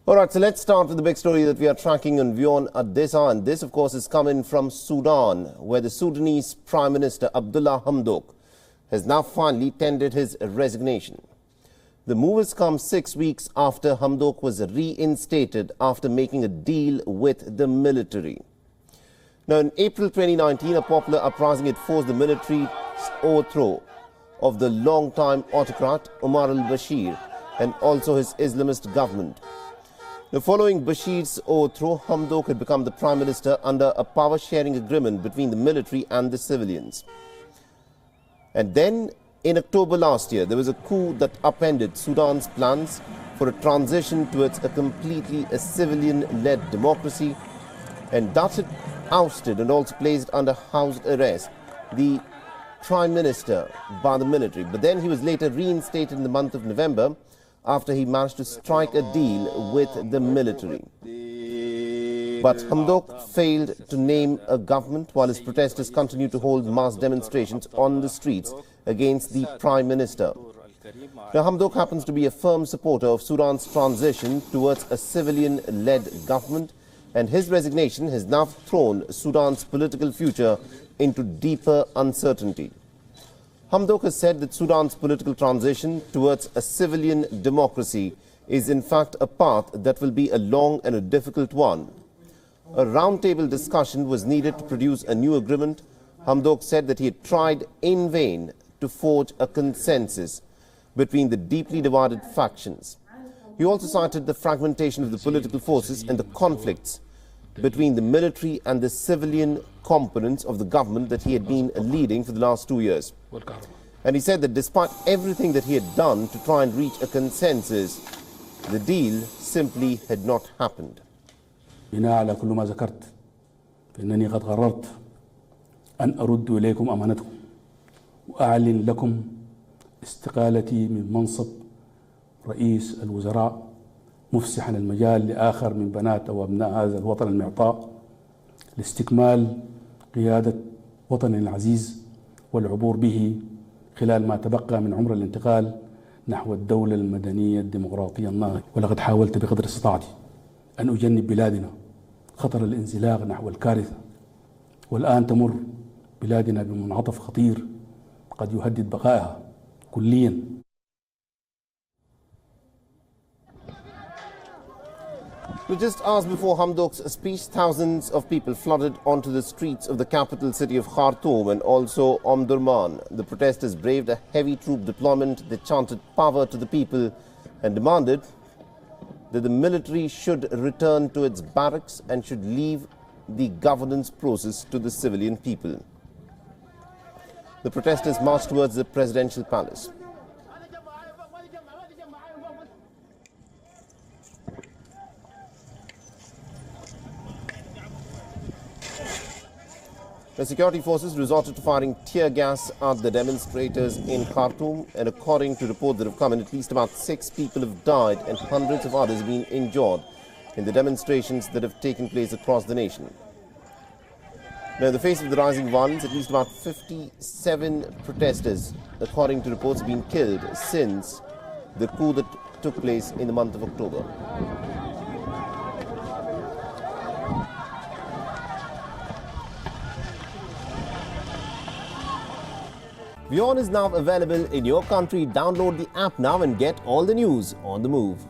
All right, so let's start with the big story that we are tracking on WION at this hour. And this, of course, is coming from Sudan, where the Sudanese Prime Minister Abdalla Hamdok has now finally tendered his resignation. The move has come 6 weeks after Hamdok was reinstated after making a deal with the military. Now, in April 2019, a popular uprising had forced the military's overthrow of the long-time autocrat Omar al-Bashir and also his Islamist government. Now, following Bashir's overthrow, Hamdok had become the Prime Minister under a power-sharing agreement between the military and the civilians. And then, in October last year, there was a coup that upended Sudan's plans for a transition towards a completely civilian-led democracy, and that had ousted and also placed under house arrest the Prime Minister by the military. But then he was later reinstated in the month of November after he managed to strike a deal with the military. But Hamdok failed to name a government while his protesters continued to hold mass demonstrations on the streets against the Prime Minister. Now, Hamdok happens to be a firm supporter of Sudan's transition towards a civilian-led government, and his resignation has now thrown Sudan's political future into deeper uncertainty. Hamdok has said that Sudan's political transition towards a civilian democracy is in fact a path that will be a long and a difficult one. A roundtable discussion was needed to produce a new agreement. Hamdok said that he had tried in vain to forge a consensus between the deeply divided factions. He also cited the fragmentation of the political forces and the conflicts between the military and the civilian components of the government that he had been leading for the last 2 years. And he said that despite everything that he had done to try and reach a consensus, the deal simply had not happened. بناء على كل ما ذكرت فإنني قد قررت أن أرد إليكم أمانتكم وأعلن لكم استقالتي من منصب رئيس الوزراء، مفسحا المجال لآخر من بنات أو أبناء هذا الوطن المعطاء لاستكمال قيادة وطننا العزيز والعبور به خلال ما تبقى من عمر الانتقال نحو الدولة المدنية الديمقراطية الناهضة. ولقد حاولت بقدر استطاعتي أن أجنب بلادنا خطر الانزلاق نحو الكارثة، والآن تمر بلادنا بمنعطف خطير قد يهدد بقائها كلياً. Just hours before Hamdok's speech, thousands of people flooded onto the streets of the capital city of Khartoum and also Omdurman. The protesters braved a heavy troop deployment. They chanted power to the people and demanded that the military should return to its barracks and should leave the governance process to the civilian people. The protesters marched towards the presidential palace. The security forces resorted to firing tear gas at the demonstrators in Khartoum, and according to reports that have come in, at least about 6 people have died and hundreds of others have been injured in the demonstrations that have taken place across the nation. Now, in the face of the rising violence, at least about 57 protesters, according to reports, have been killed since the coup that took place in the month of October. WION is now available in your country. Download the app now and get all the news on the move.